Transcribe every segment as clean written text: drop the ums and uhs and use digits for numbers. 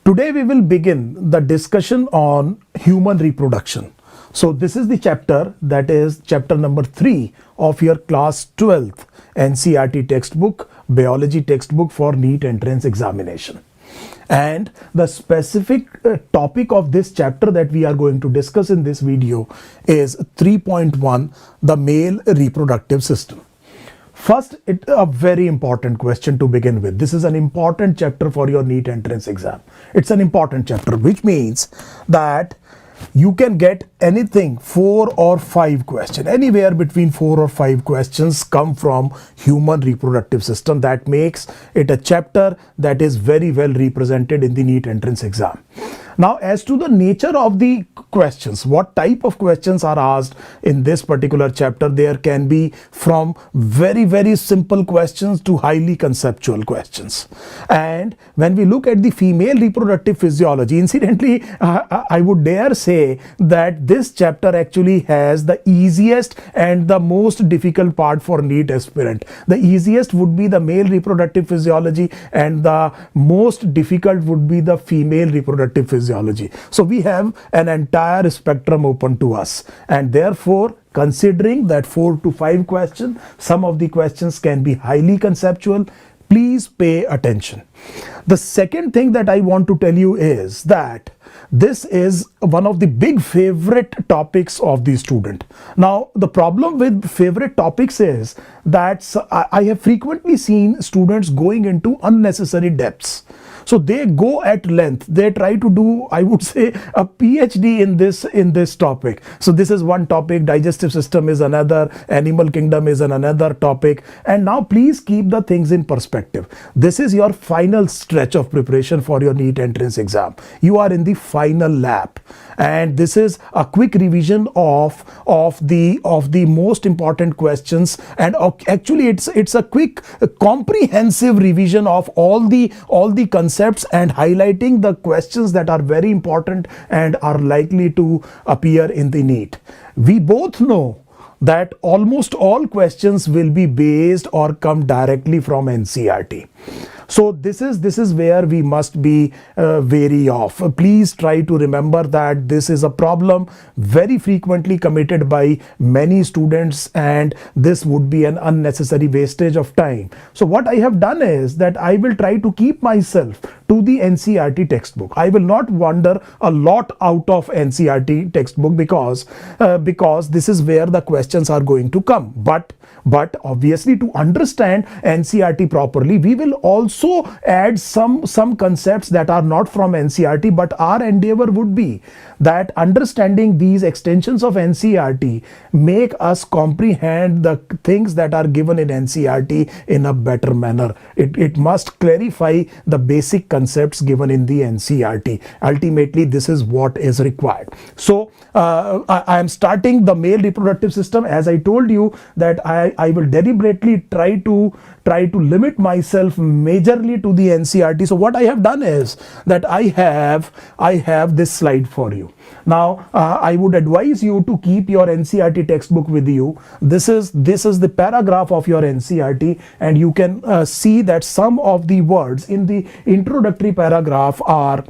Today we will begin the discussion on human reproduction. So this is the chapter, that is chapter number 3 of your class 12th NCERT textbook, biology textbook for NEET entrance examination. And the specific topic of this chapter that we are going to discuss in this video is 3.1, the male reproductive system. First, it's a very important question to begin with. This is an important chapter for your NEET entrance exam. It's an important chapter, which means that you can get anything 4 or 5 questions, anywhere between 4 or 5 questions come from human reproductive system. That makes it a chapter that is very well represented in the NEET entrance exam. Now, as to the nature of the questions, what type of questions are asked in this particular chapter, there can be from very simple questions to highly conceptual questions. And when we look at the female reproductive physiology, incidentally, I would dare say that this chapter actually has the easiest and the most difficult part for NEET aspirant. The easiest would be the male reproductive physiology and the most difficult would be the female reproductive physiology. So we have an entire spectrum open to us, and therefore considering that 4 to 5 questions, some of the questions can be highly conceptual. Please pay attention. The second thing that I want to tell you is that this is one of the big favorite topics of the student. Now, the problem with favorite topics is that I have frequently seen students going into unnecessary depths. So they go at length, they try to do, I would say, a PhD in this topic. So this is one topic, digestive system is another, animal kingdom is another topic. And now please keep the things in perspective. This is your final stretch of preparation for your NEET entrance exam. You are in the final lap, and this is a quick revision of the most important questions, and actually it's a quick comprehensive revision of all the concepts and highlighting the questions that are very important and are likely to appear in the NEET. We both know that almost all questions will be based or come directly from NCERT. So this is where we must be wary of. Please try to remember that this is a problem very frequently committed by many students, and this would be an unnecessary wastage of time. So what I have done is that I will try to keep myself to the NCERT textbook. I will not wander a lot out of NCERT textbook because this is where the questions are going to come. But obviously, to understand NCERT properly, we will also add some concepts that are not from NCERT, but our endeavor would be that understanding these extensions of NCERT make us comprehend the things that are given in NCERT in a better manner. It must clarify the basic concepts given in the NCERT. Ultimately, this is what is required. So I am starting the male reproductive system. As I told you that I will deliberately try to limit myself majorly to the NCERT. So what I have done is that I have this slide for you. Now I would advise you to keep your NCERT textbook with you. This is the paragraph of your NCERT, and you can see that some of the words in the introductory paragraph are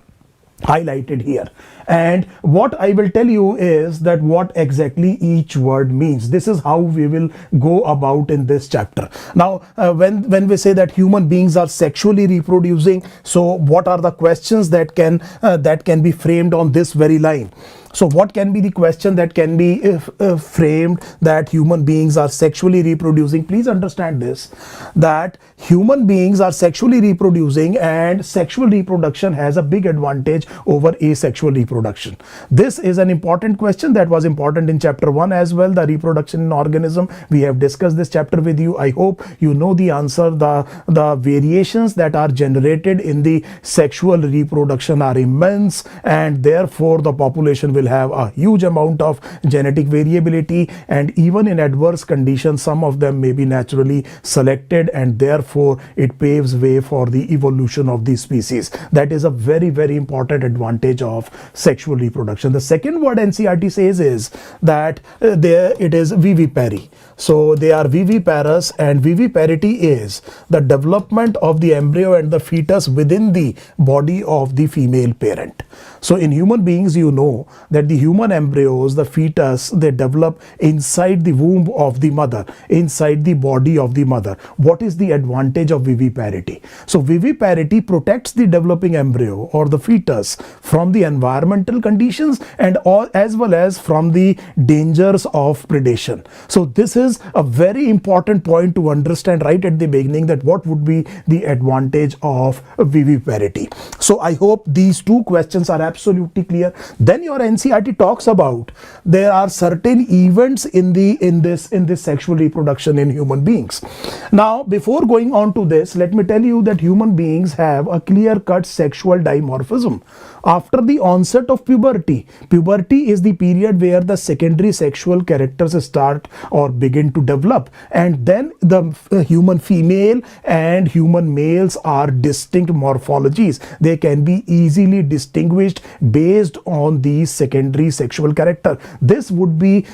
highlighted here, and what I will tell you is that what exactly each word means. This is how we will go about in this chapter. Now when we say that human beings are sexually reproducing, so what are the questions that can be framed on this very line? So what can be the question that can be framed that human beings are sexually reproducing? Please understand this, that human beings are sexually reproducing, and sexual reproduction has a big advantage over asexual reproduction. This is an important question that was important in chapter 1 as well, the reproduction in organism. We have discussed this chapter with you. I hope you know the answer. The variations that are generated in the sexual reproduction are immense, and therefore the population will will have a huge amount of genetic variability, and even in adverse conditions some of them may be naturally selected, and therefore it paves way for the evolution of the species. That is a very, very important advantage of sexual reproduction. The second word NCERT says is that there it is vivipary. So they are viviparous, and viviparity is the development of the embryo and the fetus within the body of the female parent. So in human beings, you know that the human embryos, the fetus, they develop inside the womb of the mother, inside the body of the mother. What is the advantage of viviparity? So viviparity protects the developing embryo or the fetus from the environmental conditions and all, as well as from the dangers of predation. So this is a very important point to understand right at the beginning, that what would be the advantage of viviparity. So I hope these two questions are absolutely clear. Then your NCERT talks about there are certain events in this sexual reproduction in human beings. Now before going on to this, let me tell you that human beings have a clear-cut sexual dimorphism. After the onset of puberty, puberty is the period where the secondary sexual characters start or begin to develop, and then the human female and human males are distinct morphologies. They can be easily distinguished based on the secondary sexual character. This would be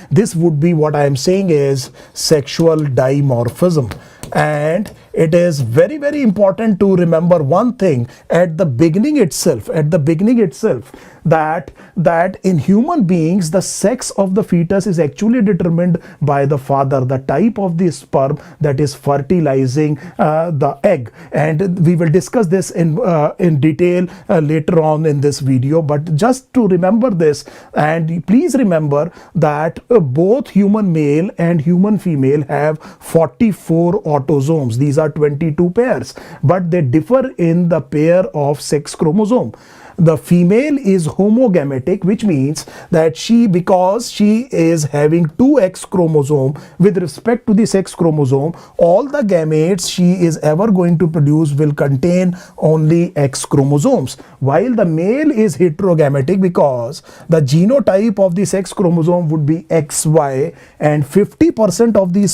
what I am saying is sexual dimorphism. And it is very, very important to remember one thing at the beginning itself, that in human beings the sex of the fetus is actually determined by the father, the type of the sperm that is fertilizing the egg. And we will discuss this in detail later on in this video, but just to remember this, and please remember that both human male and human female have 44 autosomes. These are 22 pairs, but they differ in the pair of sex chromosome. The female is homogametic, which means that because she is having two X chromosome with respect to the sex chromosome, all the gametes she is ever going to produce will contain only X chromosomes, while the male is heterogametic because the genotype of the sex chromosome would be XY, and 50% of the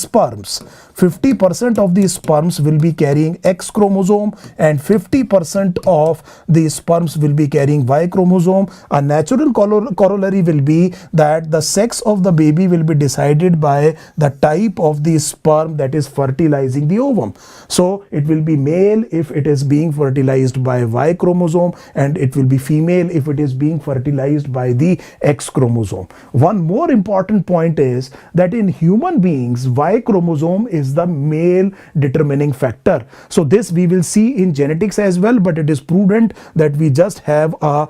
sperms will be carrying X chromosome and 50% of the sperms will be carrying Y chromosome. A natural corollary will be that the sex of the baby will be decided by the type of the sperm that is fertilizing the ovum. So it will be male if it is being fertilized by Y chromosome, and it will be female if it is being fertilized by the X chromosome. One more important point is that in human beings, Y chromosome is the male determining factor. So this we will see in genetics as well, but it is prudent that we just have a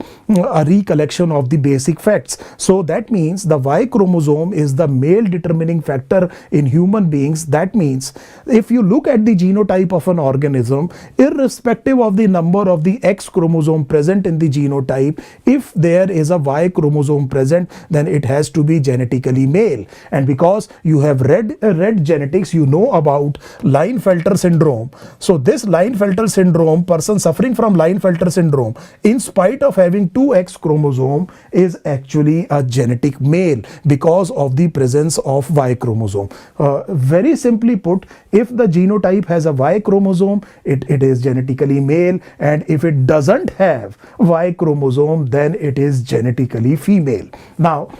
recollection of the basic facts. So that means the Y chromosome is the male determining factor in human beings. That means if you look at the genotype of an organism, irrespective of the number of the X chromosome present in the genotype, if there is a Y chromosome present, then it has to be genetically male. And because you have read genetics, you know about Klinefelter syndrome. So this Klinefelter syndrome, person suffering from Klinefelter syndrome, in spite of having two X chromosome, is actually a genetic male because of the presence of Y chromosome. Very simply put, if the genotype has a Y chromosome, it is genetically male, and if it doesn't have Y chromosome, then it is genetically female. Now,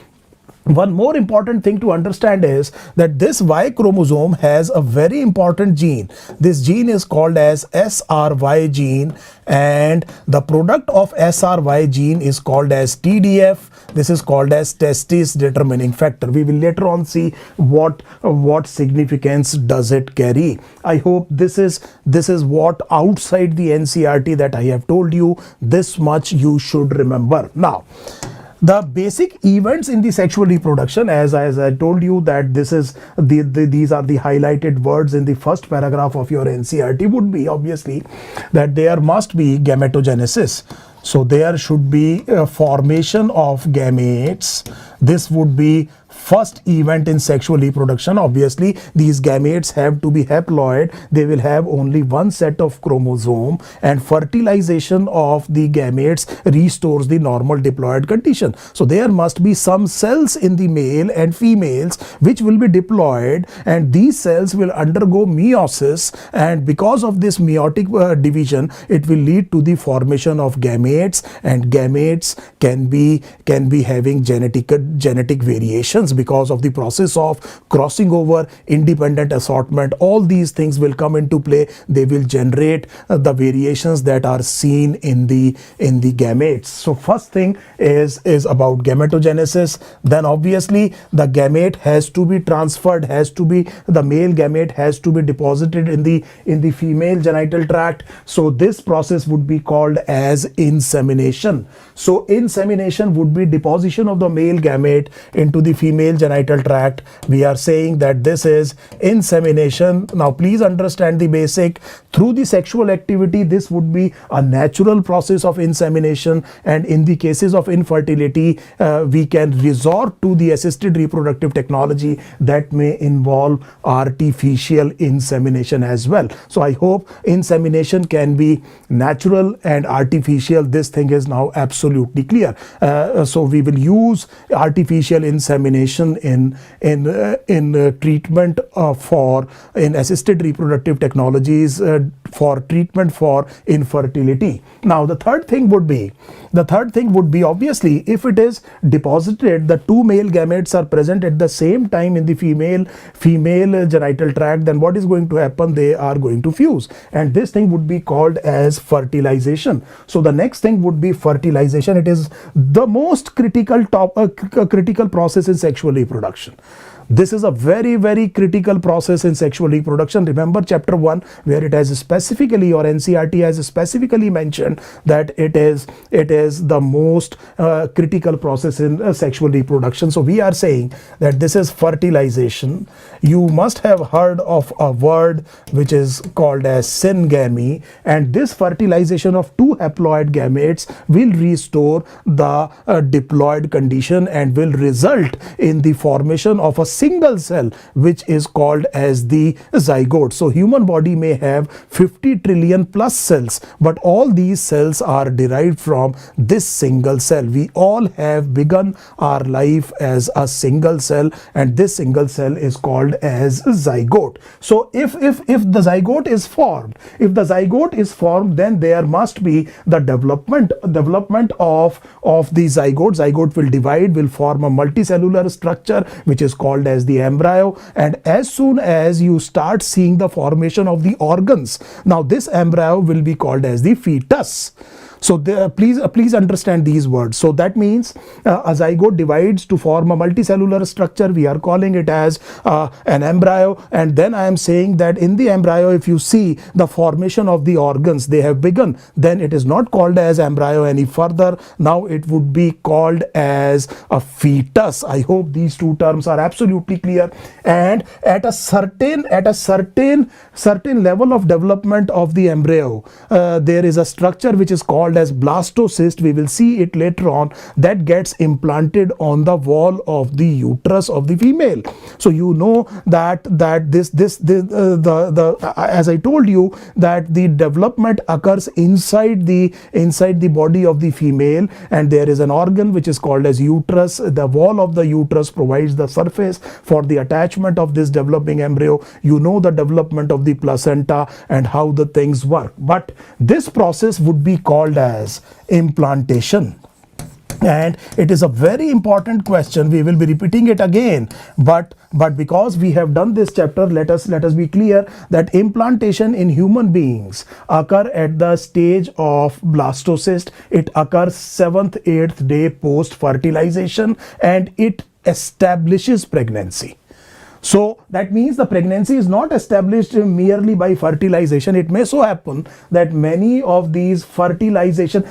one more important thing to understand is that this Y chromosome has a very important gene. This gene is called as SRY gene, and the product of SRY gene is called as TDF. This is called as testis determining factor. We will later on see what significance does it carry. I hope this is what outside the NCERT that I have told you, this much you should remember. Now, the basic events in the sexual reproduction, as I told you that these are the highlighted words in the first paragraph of your NCERT, would be obviously that there must be gametogenesis. So there should be a formation of gametes. This would be first event in sexual reproduction. Obviously, these gametes have to be haploid. They will have only one set of chromosome, and fertilization of the gametes restores the normal diploid condition. So there must be some cells in the male and females which will be diploid, and these cells will undergo meiosis, and because of this meiotic division, it will lead to the formation of gametes, and gametes can be having genetic variations because of the process of crossing over, independent assortment. All these things will come into play. They will generate the variations that are seen in the gametes. So first thing is about gametogenesis. Then obviously the gamete has to be transferred, the male gamete has to be deposited in the female genital tract. So this process would be called as insemination. So insemination would be deposition of the male gamete into the female genital tract. We are saying that this is insemination. Now please understand the basic. Through the sexual activity, this would be a natural process of insemination, and in the cases of infertility, we can resort to the assisted reproductive technology that may involve artificial insemination as well. So I hope insemination can be natural and artificial. This thing is now absolutely clear. So we will use artificial insemination in treatment in assisted reproductive technologies for treatment for infertility. Now the third thing would be obviously, if it is deposited, the two male gametes are present at the same time in the female genital tract, then what is going to happen? They are going to fuse, and this thing would be called as fertilization. So the next thing would be fertilization. It is the most critical process in sexual reproduction. This is a very, very critical process in sexual reproduction. Remember chapter 1, where it has specifically, or NCERT has specifically mentioned that it is the most critical process in sexual reproduction. So we are saying that this is fertilization. You must have heard of a word which is called as syngamy, and this fertilization of two haploid gametes will restore the diploid condition and will result in the formation of a single cell, which is called as the zygote. So human body may have 50 trillion plus cells, but all these cells are derived from this single cell. We all have begun our life as a single cell, and this single cell is called as zygote. So if the zygote is formed, then there must be the development of the zygote. Zygote will divide, will form a multicellular structure which is called as the embryo, and as soon as you start seeing the formation of the organs, now this embryo will be called as the fetus. So please understand these words. So that means a zygote divides to form a multicellular structure. We are calling it as an embryo, and then I am saying that in the embryo, if you see the formation of the organs, they have begun, then it is not called as embryo any further. Now it would be called as a fetus. I hope these two terms are absolutely clear. And at a certain level of development of the embryo, there is a structure which is called as blastocyst. We will see it later on, that gets implanted on the wall of the uterus of the female. So you know that as I told you, that the development occurs inside the body of the female, and there is an organ which is called as uterus. The wall of the uterus provides the surface for the attachment of this developing embryo. You know the development of the placenta and how the things work, but this process would be called as implantation. And it is a very important question. We will be repeating it again, but because we have done this chapter, let us be clear that implantation in human beings occur at the stage of blastocyst. It occurs 7th, 8th day post fertilization, and it establishes pregnancy. So that means the pregnancy is not established merely by fertilization. It may so happen that many of these fertilization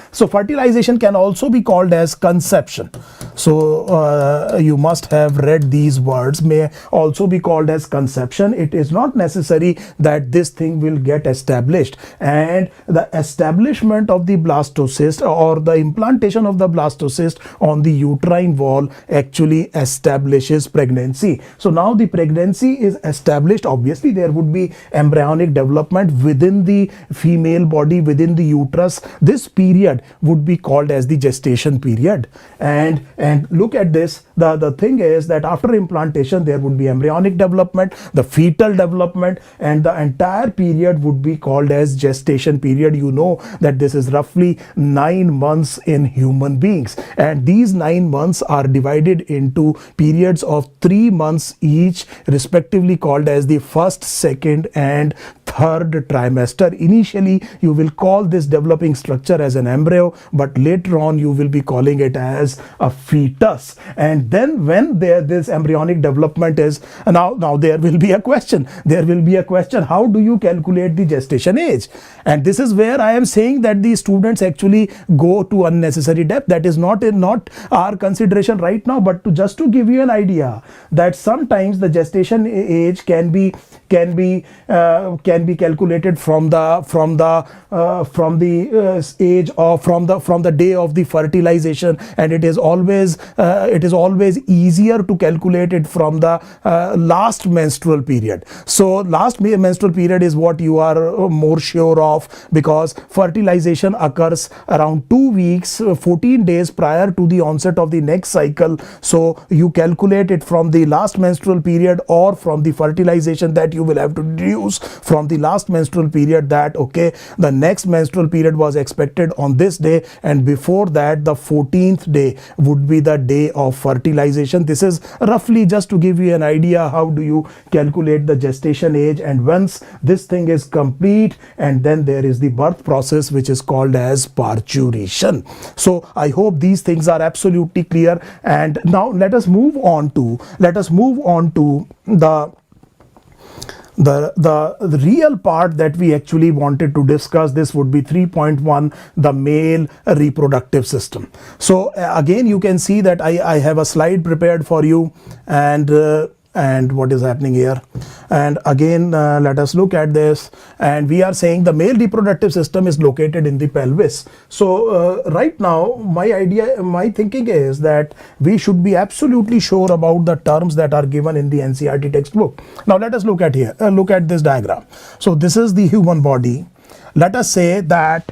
can also be called as conception. So you must have read these words, may also be called as conception. It is not necessary that this thing will get established, and the establishment of the blastocyst or the implantation of the blastocyst on the uterine wall actually establishes pregnancy. So now the pregnancy is established. Obviously there would be embryonic development within the female body, within the uterus. This period would be called as the gestation period. And look at this, the thing is that after implantation there would be embryonic development, the fetal development, and the entire period would be called as gestation period. You know that this is roughly 9 months in human beings, and these 9 months are divided into periods of 3 months each, respectively called as the first, second, and third trimester. Initially you will call this developing structure as an embryo, but later on you will be calling it as a fetus. And then when this embryonic development is now there will be a question. How do you calculate the gestation age? And this is where I am saying that the students actually go to unnecessary depth. That is not our consideration right now, but just to give you an idea that sometimes the gestation age can be calculated from the age or from the day of the fertilization, and it is always easier to calculate it from the last menstrual period. So last menstrual period is what you are more sure of, because fertilization occurs around 2 weeks 14 days prior to the onset of the next cycle. So you calculate it from the last menstrual period or from the fertilization that you will have to deduce from the last menstrual period, that okay, the next menstrual period was expected on this day, and before that the 14th day would be the day of fertilization. This is roughly just to give you an idea how do you calculate the gestation age. And once this thing is complete, and then there is the birth process which is called as parturition. So I hope these things are absolutely clear. And now let us move on to the real part that we actually wanted to discuss. This would be 3.1, the male reproductive system. So again you can see that I have a slide prepared for you, and what is happening here. And again let us look at this, and we are saying the male reproductive system is located in the pelvis. So right now my thinking is that we should be absolutely sure about the terms that are given in the NCERT textbook. Now let us look at here, look at this diagram. So this is the human body. Let us say that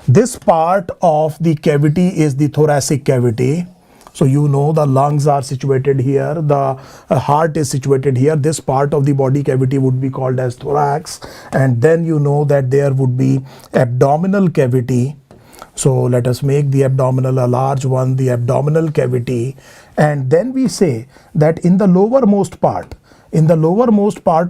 this part of the cavity is the thoracic cavity. So you know the lungs are situated here, the heart is situated here. This part of the body cavity would be called as thorax, and then you know that there would be abdominal cavity. So let us make the abdominal a large one, the abdominal cavity, and then we say that in the lowermost part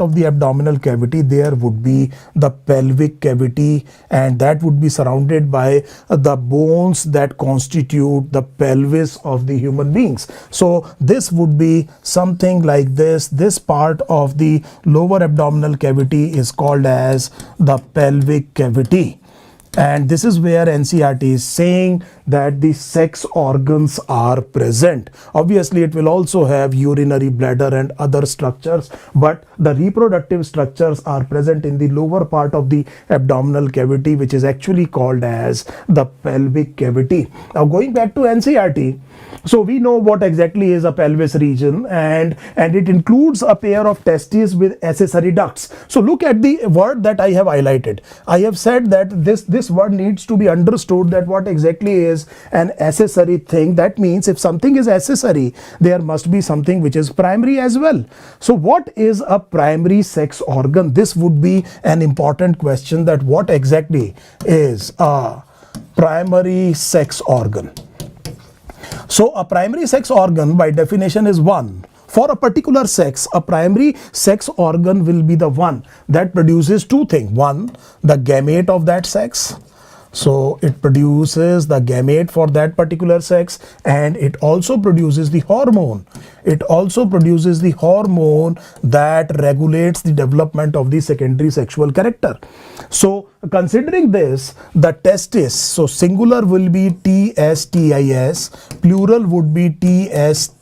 of the abdominal cavity there would be the pelvic cavity, and that would be surrounded by the bones that constitute the pelvis of the human beings. So this would be something like this. This part of the lower abdominal cavity is called as the pelvic cavity. And this is where NCERT is saying that the sex organs are present. Obviously it will also have urinary bladder and other structures, but the reproductive structures are present in the lower part of the abdominal cavity, which is actually called as the pelvic cavity. Now going back to NCERT, so we know what exactly is a pelvis region, and it includes a pair of testes with accessory ducts. So look at the word that I have highlighted. I have said that this word needs to be understood, that what exactly is an accessory thing. That means if something is accessory, there must be something which is primary as well. So what is a primary sex organ? This would be an important question, that what exactly is a primary sex organ. So a primary sex organ by definition is one. For a particular sex, a primary sex organ will be the one that produces two things. One, the gamete of that sex. So it produces the gamete for that particular sex, and it also produces the hormone. It also produces the hormone that regulates the development of the secondary sexual character. So considering this, the testis, so singular will be testis, plural would be testes.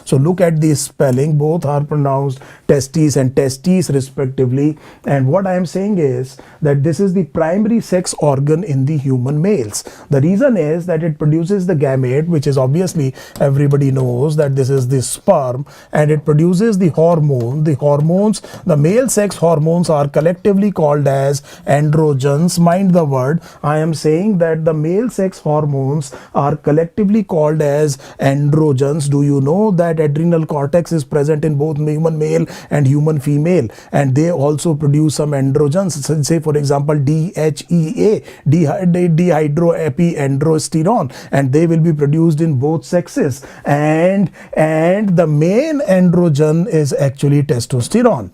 So look at the spelling, both are pronounced testes and testes respectively. And what I am saying is that this is the primary sex organ in the human males. The reason is that it produces the gamete, which is obviously, everybody knows that this is the sperm, and it produces the hormone. The hormones, the male sex hormones, are collectively called as androgens. Mind the word, I am saying that the male sex hormones are collectively called as androgens. Do you know that adrenal cortex is present in both human male and human female, and they also produce some androgens, say for example DHEA, dehydroepiandrosterone, and they will be produced in both sexes, and the main androgen is actually testosterone.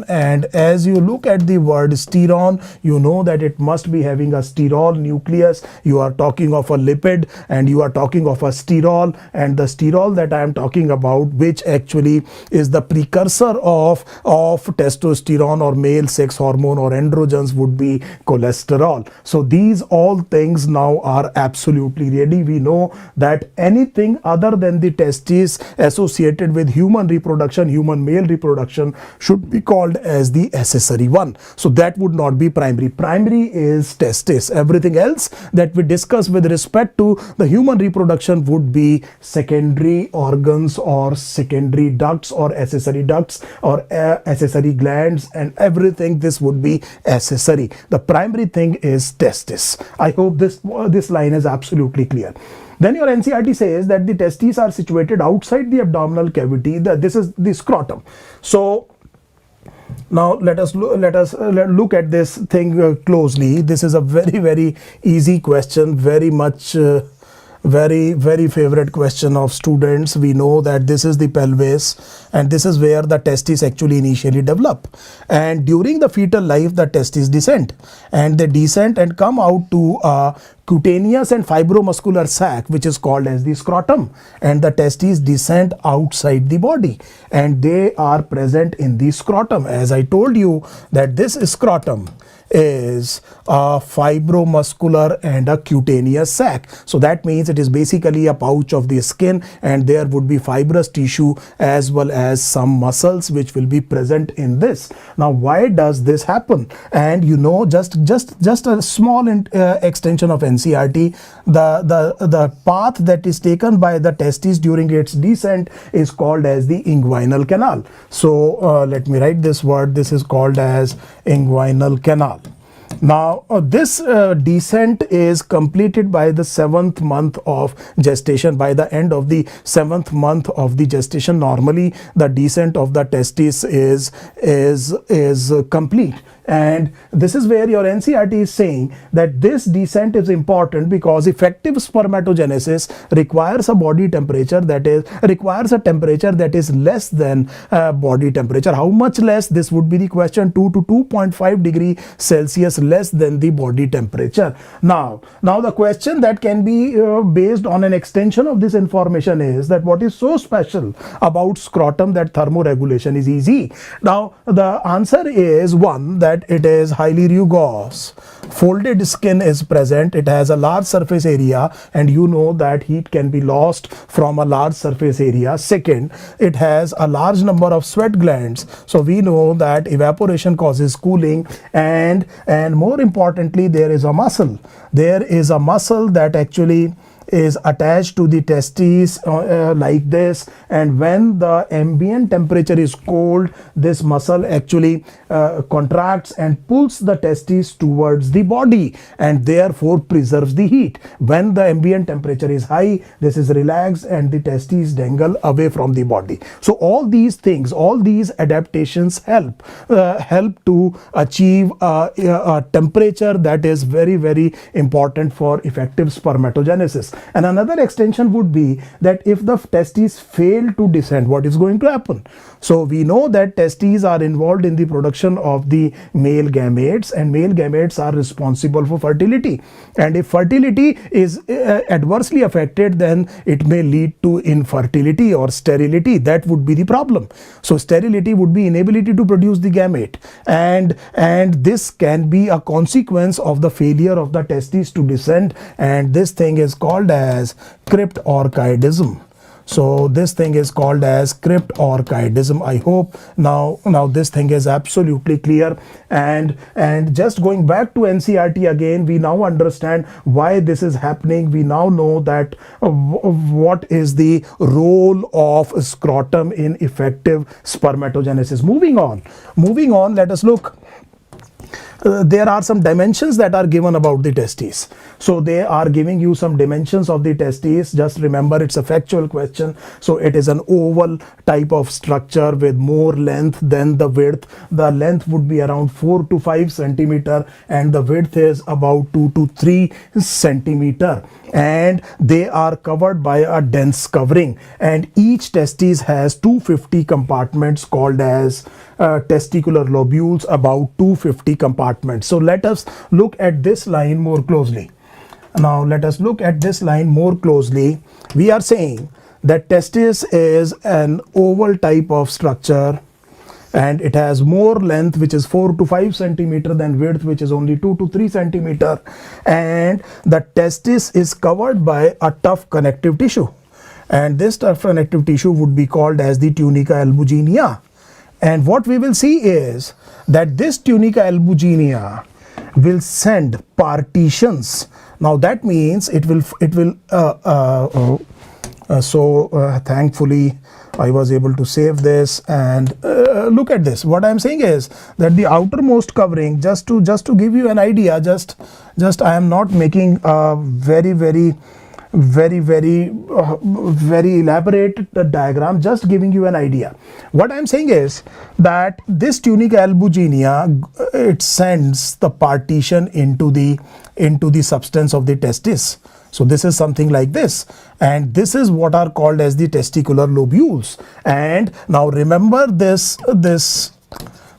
And as you look at the word sterone, you know that it must be having a sterol nucleus. You are talking of a lipid, and you are talking of a sterol, and the sterol that I am talking about, which actually is the precursor of testosterone or male sex hormone or androgens, would be cholesterol. So these all things now are absolutely ready. We know that anything other than the testes associated with human reproduction, human male reproduction, should be called as the accessory one. So that would not be primary. Primary is testis. Everything else that we discuss with respect to the human reproduction would be secondary organs or secondary ducts or accessory ducts or accessory glands, and everything this would be accessory. The primary thing is testis. I hope this line is absolutely clear. Then your NCERT says that the testes are situated outside the abdominal cavity. This is the scrotum. So now let us look at this thing closely. This is a very easy question, very much very favorite question of students. We know that this is the pelvis, and this is where the testes actually initially develop, and during the fetal life the testes descend, and they descend and come out to a cutaneous and fibromuscular sac, which is called as the scrotum, and the testes descend outside the body, and they are present in the scrotum. As I told you that this scrotum is a fibromuscular and a cutaneous sac. So that means it is basically a pouch of the skin, and there would be fibrous tissue as well as some muscles which will be present in this. Now why does this happen? And you know, just a small extension of NCERT, the path that is taken by the testes during its descent is called as the inguinal canal. So let me write this word. This is called as inguinal canal. Now this descent is completed by the 7th month of gestation. By the end of the 7th month of the gestation, normally the descent of the testis is complete. And this is where your NCERT is saying that this descent is important because effective spermatogenesis requires a body temperature that is less than body temperature. How much less? This would be the question. 2 to 2.5 degree Celsius less than the body temperature. Now the question that can be based on an extension of this information is that what is so special about scrotum that thermoregulation is easy? Now the answer is one, that it is highly rugose. Folded skin is present. It has a large surface area, and you know that heat can be lost from a large surface area. Second, it has a large number of sweat glands. So we know that evaporation causes cooling, and more importantly, there is a muscle. There is a muscle that actually is attached to the testes like this, and when the ambient temperature is cold, this muscle actually contracts and pulls the testes towards the body, and therefore preserves the heat. When the ambient temperature is high, this is relaxed and the testes dangle away from the body. So all these things, all these adaptations help to achieve a temperature that is very important for effective spermatogenesis. And another extension would be that if the testes fail to descend, what is going to happen? So we know that testes are involved in the production of the male gametes, and male gametes are responsible for fertility. And if fertility is adversely affected, then it may lead to infertility or sterility. That would be the problem. So sterility would be inability to produce the gamete, and this can be a consequence of the failure of the testes to descend, and this thing is called as cryptorchidism. So this thing is called as cryptorchidism. I hope now this thing is absolutely clear. And just going back to NCERT again, we now understand why this is happening. We now know that what is the role of scrotum in effective spermatogenesis. Moving on, let us look. There are some dimensions that are given about the testes. So they are giving you some dimensions of the testes. Just remember, it's a factual question. So it is an oval type of structure with more length than the width. The length would be around 4 to 5 centimeter and the width is about 2 to 3 centimeter. And they are covered by a dense covering, and each testis has 250 compartments called as testicular lobules, about 250 compartments. So let us look at this line more closely. Now let us look at this line more closely. We are saying that testis is an oval type of structure, and it has more length, which is 4 to 5 centimeter, than width, which is only 2 to 3 centimeter, and the testis is covered by a tough connective tissue, and this tough connective tissue would be called as the tunica albuginea. And what we will see is that this tunica albuginea will send partitions. Now that means it will thankfully I was able to save this, and look at this. What I am saying is that the outermost covering, just to give you an idea, just I am not making a very elaborate diagram, just giving you an idea. What I am saying is that this tunica albuginea, it sends the partition into the substance of the testis. So this is something like this, and this is what are called as the testicular lobules. And now remember this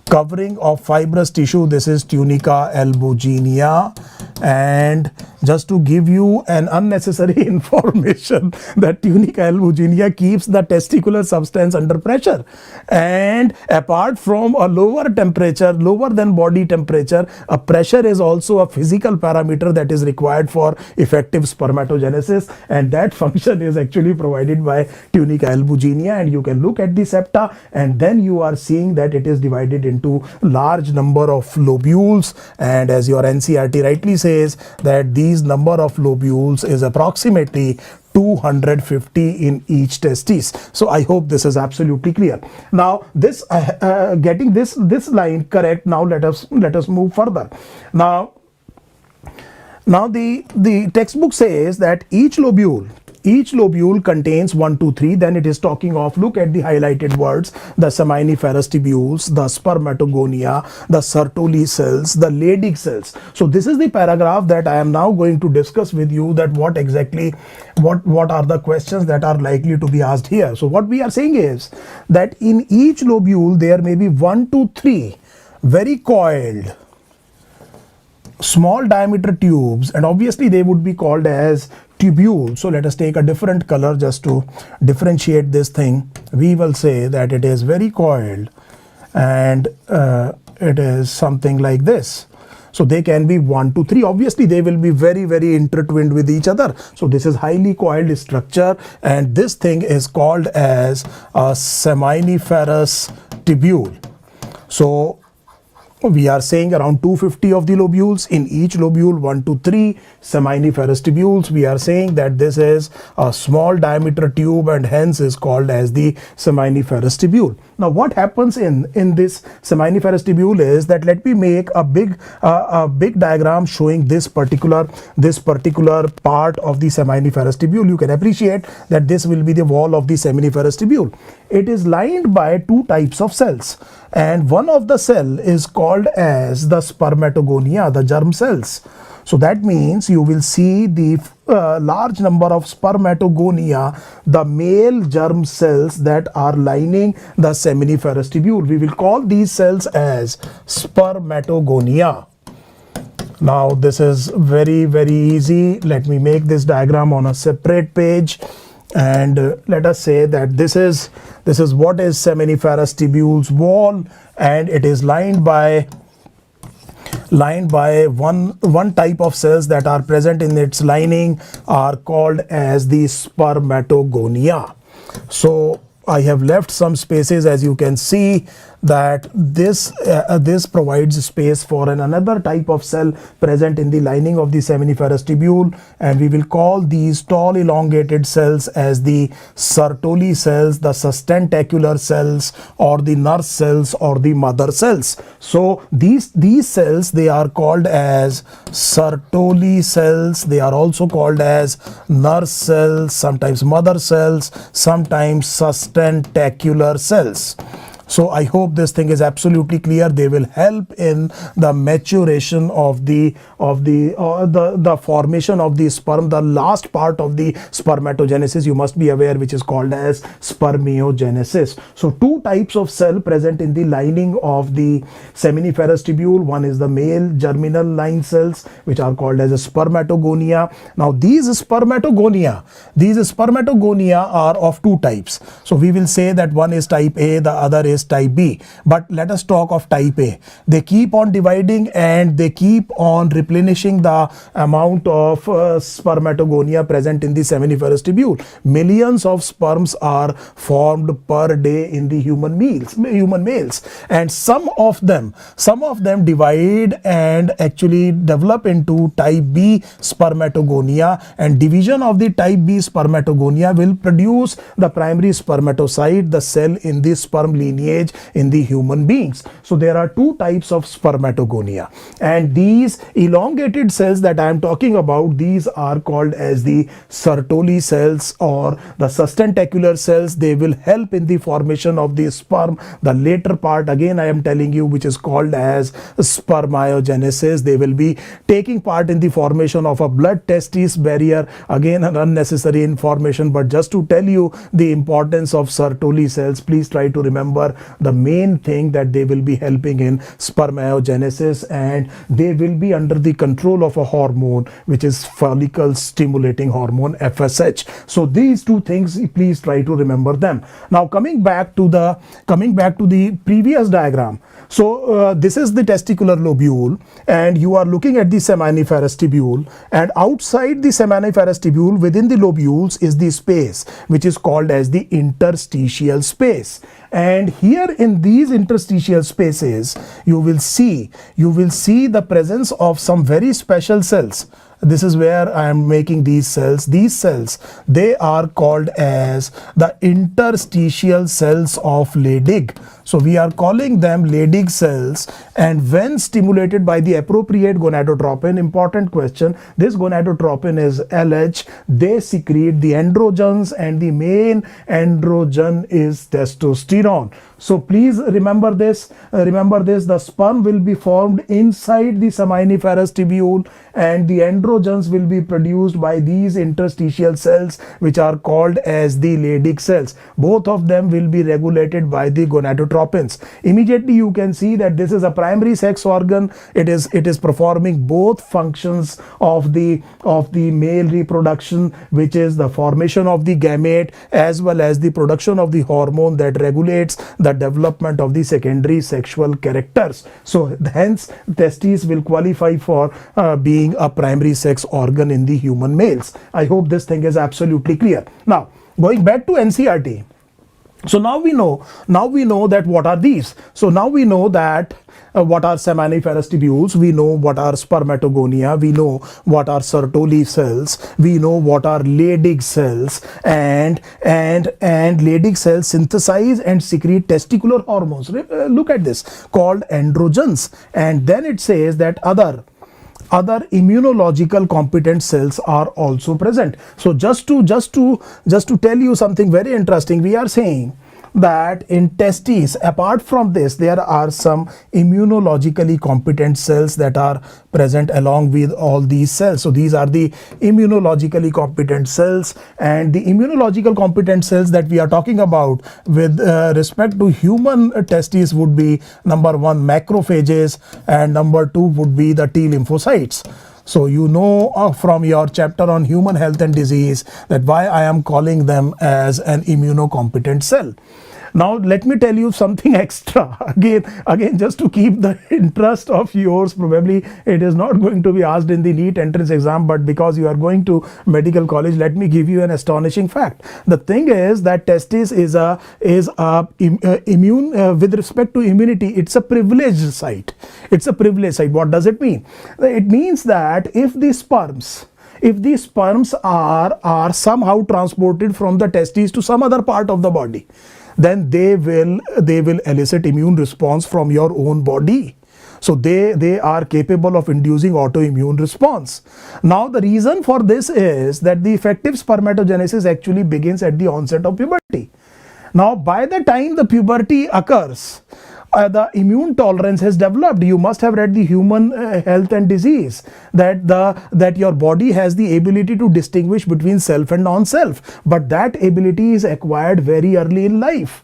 covering of fibrous tissue, this is tunica albuginea. And just to give you an unnecessary information, that tunica albuginea keeps the testicular substance under pressure, and apart from a lower temperature, lower than body temperature, a pressure is also a physical parameter that is required for effective spermatogenesis, and that function is actually provided by tunica albuginea. And you can look at the septa, and then you are seeing that it is divided into large number of lobules, and as your NCERT rightly says that these number of lobules is approximately 250 in each testis. So I hope this is absolutely clear. Now this getting this line correct, now let us move further. Now the textbook says that each lobule contains 1, 2, 3. Then it is talking of, look at the highlighted words, the seminiferous tubules, the spermatogonia, the Sertoli cells, the Leydig cells. So this is the paragraph that I am now going to discuss with you, that what are the questions that are likely to be asked here. So what we are saying is that in each lobule there may be 1 to 3 very coiled small diameter tubes, and obviously they would be called as tubules. So let us take a different color just to differentiate this thing. We will say that it is very coiled, and it is something like this. So they can be 1 to 3. Obviously they will be very intertwined with each other. So this is highly coiled structure, and this thing is called as a seminiferous tubule. So we are saying around 250 of the lobules, in each lobule 1 to 3 seminiferous tubules. We are saying that this is a small diameter tube, and hence is called as the seminiferous tubule. Now what happens in this seminiferous tubule is that, let me make a big diagram showing this particular part of the seminiferous tubule. You can appreciate that this will be the wall of the seminiferous tubule. It is lined by 2 types of cells, and one of the cell is called as the spermatogonia, the germ cells. So that means you will see the large number of spermatogonia, the male germ cells that are lining the seminiferous tubule. We will call these cells as spermatogonia. Now this is very easy. Let me make this diagram on a separate page, and let us say that this is what is seminiferous tubule's wall, and it is lined by one type of cells that are present in its lining are called as the spermatogonia. So I have left some spaces, as you can see that this provides space for another type of cell present in the lining of the seminiferous tubule, and we will call these tall elongated cells as the Sertoli cells, the sustentacular cells, or the nurse cells, or the mother cells. So these cells, they are called as Sertoli cells. They are also called as nurse cells, sometimes mother cells, sometimes sustentacular cells. So I hope this thing is absolutely clear. They will help in the maturation of the formation of the sperm, the last part of the spermatogenesis, you must be aware, which is called as spermiogenesis. So two types of cell present in the lining of the seminiferous tubule. One is the male germinal line cells, which are called as a spermatogonia. Now these spermatogonia are of two types. So we will say that one is type A, the other is type B, but let us talk of type A. They keep on dividing and they keep on replenishing the amount of spermatogonia present in the seminiferous tubule. Millions of sperms are formed per day in the human males, and some of them divide and actually develop into type B spermatogonia, and division of the type B spermatogonia will produce the primary spermatocyte, the cell in the sperm lineage in the human beings. So there are two types of spermatogonia, and these elongated cells that I am talking about, these are called as the Sertoli cells or the sustentacular cells. They will help in the formation of the sperm. The later part, again I am telling you, which is called as spermiogenesis. They will be taking part in the formation of a blood testis barrier. Again, an unnecessary information, but just to tell you the importance of Sertoli cells, please try to remember the main thing that they will be helping in spermiogenesis, and they will be under the control of a hormone which is follicle stimulating hormone, FSH. So these two things, please try to remember them. Now coming back to the previous diagram. So this is the testicular lobule, and you are looking at the seminiferous tubule, and outside the seminiferous tubule within the lobules is the space which is called as the interstitial space. And here in these interstitial spaces you will see the presence of some very special cells. This is where I am making these cells. These cells, they are called as the interstitial cells of Leydig. So we are calling them Leydig cells, and when stimulated by the appropriate gonadotropin, important question, this gonadotropin is LH, they secrete the androgens, and the main androgen is testosterone. So please remember this, the sperm will be formed inside the seminiferous tubule, and the androgens will be produced by these interstitial cells which are called as the Leydig cells. Both of them will be regulated by the gonadotropins. Immediately you can see that this is a primary sex organ. It is performing both functions of the male reproduction, which is the formation of the gamete as well as the production of the hormone that regulates the development of the secondary sexual characters. So hence testes will qualify for being a primary sex organ in the human males. I hope this thing is absolutely clear. Now going back to NCERT. So now we know that what are these. So now we know that what are seminiferous tubules, we know what are spermatogonia, we know what are Sertoli cells, we know what are Leydig cells, and Leydig cells synthesize and secrete testicular hormones. Look at this, called androgens. And then it says that other immunological competent cells are also present. So just to tell you something very interesting, we are saying that in testes, apart from this, there are some immunologically competent cells that are present along with all these cells. So these are the immunologically competent cells, and the immunological competent cells that we are talking about with respect to human testes would be number 1 macrophages, and number 2 would be the T lymphocytes. So you know from your chapter on human health and disease that why I am calling them as an immunocompetent cell. Now let me tell you something extra again just to keep the interest of yours. Probably it is not going to be asked in the NEET entrance exam, but because you are going to medical college, let me give you an astonishing fact. The thing is that testis is immune with respect to immunity. It's a privileged site. It's a privileged site. What does it mean? It means that if these sperms are somehow transported from the testes to some other part of the body, then they will elicit immune response from your own body. So they are capable of inducing autoimmune response. Now the reason for this is that the effective spermatogenesis actually begins at the onset of puberty. Now by the time the puberty occurs, the immune tolerance has developed. You must have read the human health and disease that your body has the ability to distinguish between self and non-self, but that ability is acquired very early in life.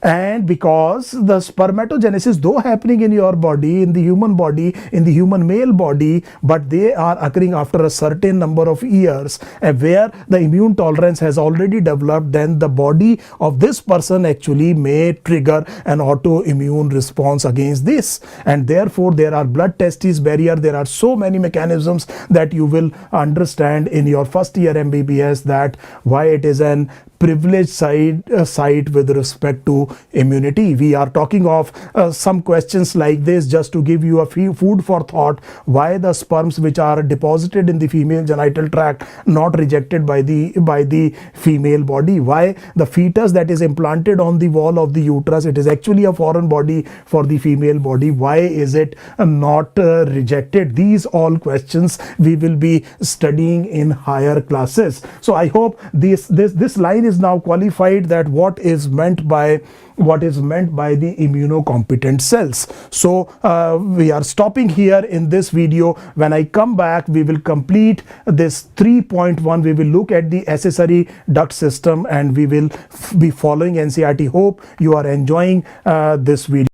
And because the spermatogenesis, though happening in your body, in the human body, in the human male body, but they are occurring after a certain number of years, where the immune tolerance has already developed, then the body of this person actually may trigger an autoimmune response against this. And therefore there are blood testis barrier. There are so many mechanisms that you will understand in your first year MBBS, that why it is an privileged site with respect to immunity. We are talking of some questions like this just to give you a few food for thought. Why the sperms which are deposited in the female genital tract not rejected by the female body? Why the fetus that is implanted on the wall of the uterus, it is actually a foreign body for the female body? Why is it not rejected? These all questions we will be studying in higher classes. So I hope this line is now qualified, that what is meant by the immunocompetent cells. So we are stopping here in this video. When I come back, we will complete this 3.1. We will look at the accessory duct system, and we will be following NCERT. Hope you are enjoying this video.